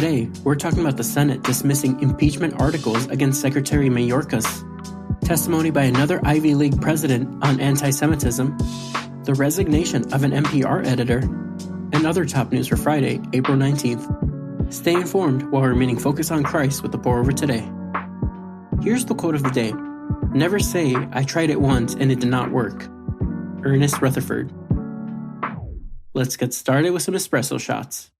Today, we're talking about the Senate dismissing impeachment articles against Secretary Mayorkas, testimony by another Ivy League president on antisemitism, the resignation of an NPR editor, and other top news for Friday, April 19th. Stay informed while remaining focused on Christ with the pour-over today. Here's the quote of the day. Never say, I tried it once and it did not work. Ernest Rutherford. Let's get started with some espresso shots.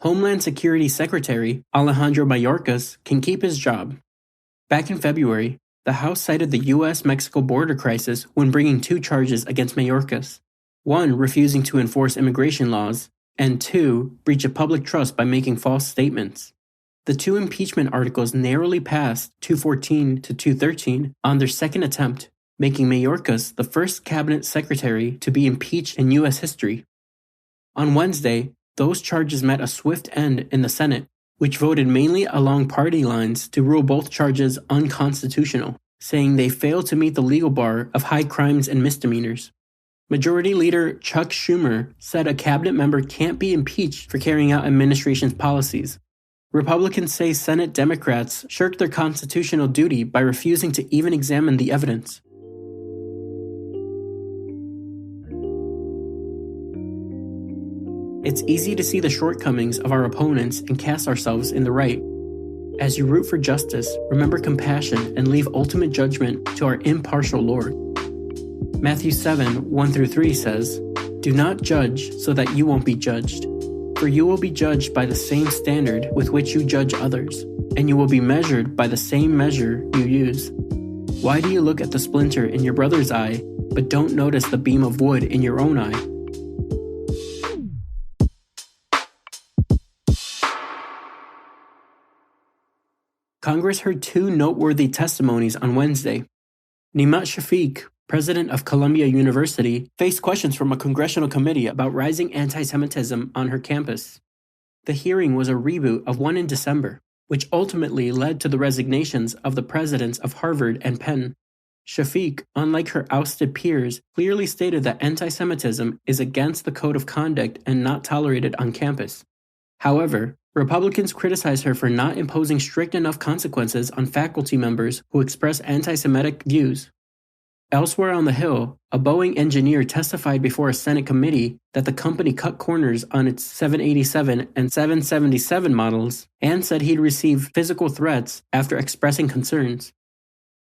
Homeland Security Secretary Alejandro Mayorkas can keep his job. Back in February, the House cited the U.S.-Mexico border crisis when bringing two charges against Mayorkas. One, refusing to enforce immigration laws, and two, breach of public trust by making false statements. The two impeachment articles narrowly passed 214 to 213 on their second attempt, making Mayorkas the first cabinet secretary to be impeached in U.S. history. On Wednesday, those charges met a swift end in the Senate, which voted mainly along party lines to rule both charges unconstitutional, saying they failed to meet the legal bar of high crimes and misdemeanors. Majority Leader Chuck Schumer said a cabinet member can't be impeached for carrying out administration's policies. Republicans say Senate Democrats shirked their constitutional duty by refusing to even examine the evidence. It's easy to see the shortcomings of our opponents and cast ourselves in the right. As you root for justice, remember compassion and leave ultimate judgment to our impartial Lord. Matthew 7, 1-3 says, Do not judge so that you won't be judged. For you will be judged by the same standard with which you judge others, and you will be measured by the same measure you use. Why do you look at the splinter in your brother's eye, but don't notice the beam of wood in your own eye? Congress heard two noteworthy testimonies on Wednesday. Nimat Shafik, president of Columbia University, faced questions from a congressional committee about rising antisemitism on her campus. The hearing was a reboot of one in December, which ultimately led to the resignations of the presidents of Harvard and Penn. Shafik, unlike her ousted peers, clearly stated that antisemitism is against the code of conduct and not tolerated on campus. However, Republicans criticized her for not imposing strict enough consequences on faculty members who express anti-Semitic views. Elsewhere on the Hill, a Boeing engineer testified before a Senate committee that the company cut corners on its 787 and 777 models and said he'd received physical threats after expressing concerns.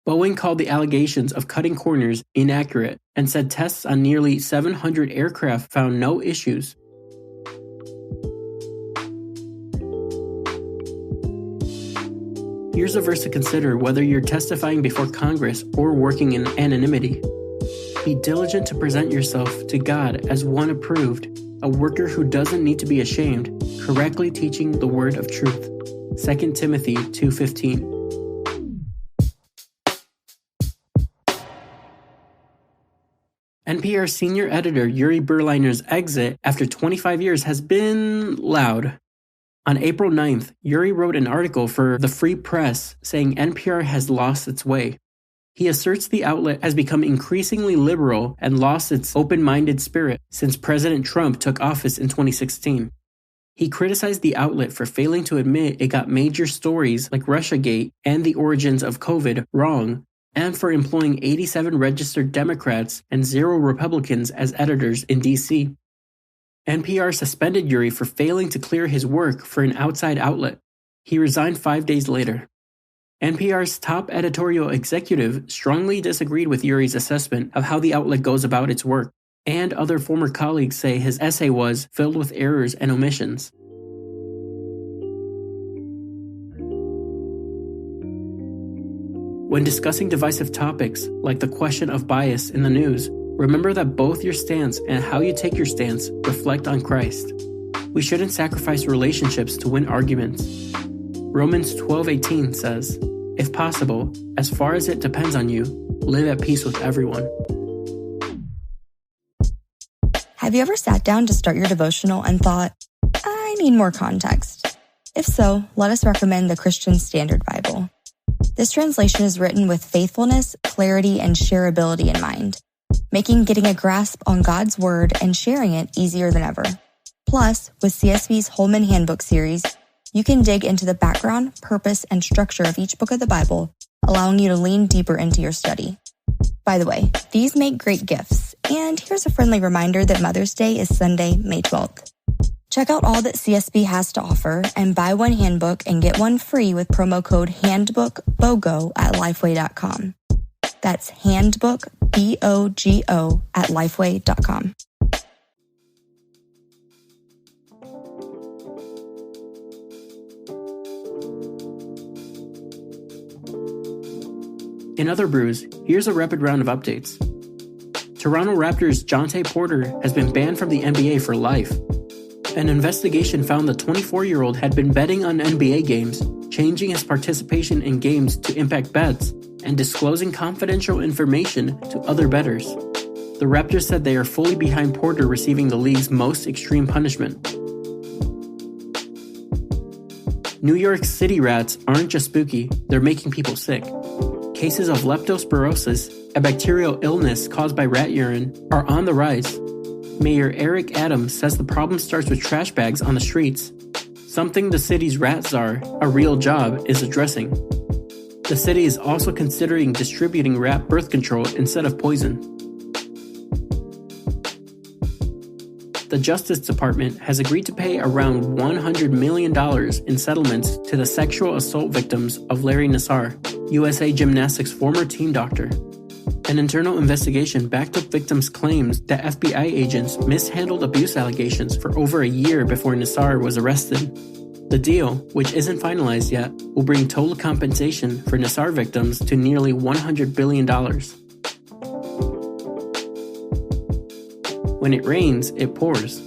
Boeing called the allegations of cutting corners inaccurate and said tests on nearly 700 aircraft found no issues. Here's a verse to consider whether you're testifying before Congress or working in anonymity. Be diligent to present yourself to God as one approved, a worker who doesn't need to be ashamed, correctly teaching the word of truth. 2 Timothy 2:15. NPR senior editor Yuri Berliner's exit after 25 years has been loud. On April 9th, Yuri wrote an article for The Free Press saying NPR has lost its way. He asserts the outlet has become increasingly liberal and lost its open-minded spirit since President Trump took office in 2016. He criticized the outlet for failing to admit it got major stories like Russiagate and the origins of COVID wrong, and for employing 87 registered Democrats and 0 Republicans as editors in D.C. NPR suspended Yuri for failing to clear his work for an outside outlet. He resigned 5 days later. NPR's top editorial executive strongly disagreed with Yuri's assessment of how the outlet goes about its work, and other former colleagues say his essay was filled with errors and omissions. When discussing divisive topics like the question of bias in the news, remember that both your stance and how you take your stance reflect on Christ. We shouldn't sacrifice relationships to win arguments. Romans 12:18 says, If possible, as far as it depends on you, live at peace with everyone. Have you ever sat down to start your devotional and thought, I need more context? If so, let us recommend the Christian Standard Bible. This translation is written with faithfulness, clarity, and shareability in mind, making getting a grasp on God's Word and sharing it easier than ever. Plus, with CSB's Holman Handbook series, you can dig into the background, purpose, and structure of each book of the Bible, allowing you to lean deeper into your study. By the way, these make great gifts, and here's a friendly reminder that Mother's Day is Sunday, May 12th. Check out all that CSB has to offer and buy one handbook and get one free with promo code HANDBOOKBOGO at Lifeway.com. That's handbook, BOGO at Lifeway.com. In other brews, here's a rapid round of updates. Toronto Raptors' Jonte Porter has been banned from the NBA for life. An investigation found the 24-year-old had been betting on NBA games, changing his participation in games to impact bets, and disclosing confidential information to other bettors. The Raptors said they are fully behind Porter receiving the league's most extreme punishment. New York City rats aren't just spooky, they're making people sick. Cases of leptospirosis, a bacterial illness caused by rat urine, are on the rise. Mayor Eric Adams says the problem starts with trash bags on the streets, something the city's rat czar, a real job, is addressing. The city is also considering distributing rat birth control instead of poison. The Justice Department has agreed to pay around $100 million in settlements to the sexual assault victims of Larry Nassar, USA Gymnastics former team doctor. An internal investigation backed up victims' claims that FBI agents mishandled abuse allegations for over a year before Nassar was arrested. The deal, which isn't finalized yet, will bring total compensation for Nassar victims to nearly $100 billion. When it rains, it pours.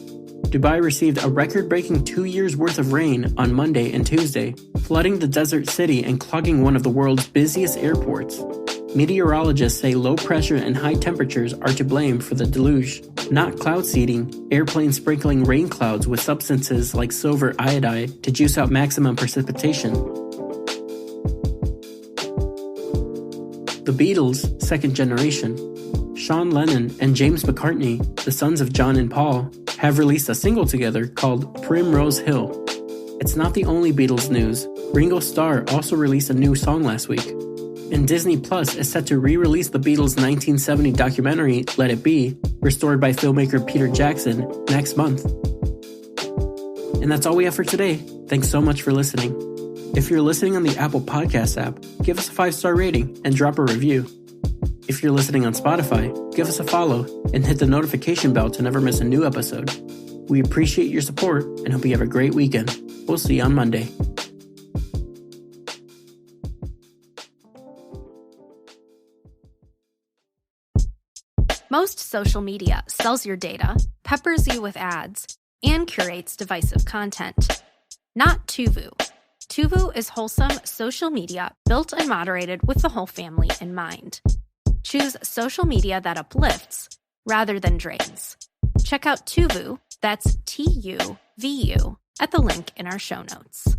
Dubai received a record-breaking 2 years' worth of rain on Monday and Tuesday, flooding the desert city and clogging one of the world's busiest airports. Meteorologists say low pressure and high temperatures are to blame for the deluge, not cloud seeding, airplanes sprinkling rain clouds with substances like silver iodide to juice out maximum precipitation. The Beatles' second generation, Sean Lennon and James McCartney, the sons of John and Paul, have released a single together called Primrose Hill. It's not the only Beatles news. Ringo Starr also released a new song last week. And Disney Plus is set to re-release the Beatles' 1970 documentary, Let It Be, restored by filmmaker Peter Jackson, next month. And that's all we have for today. Thanks so much for listening. If you're listening on the Apple Podcast app, give us a 5-star rating and drop a review. If you're listening on Spotify, give us a follow and hit the notification bell to never miss a new episode. We appreciate your support and hope you have a great weekend. We'll see you on Monday. Most social media sells your data, peppers you with ads, and curates divisive content. Not Tuvu. Tuvu is wholesome social media built and moderated with the whole family in mind. Choose social media that uplifts rather than drains. Check out Tuvu, that's Tuvu, at the link in our show notes.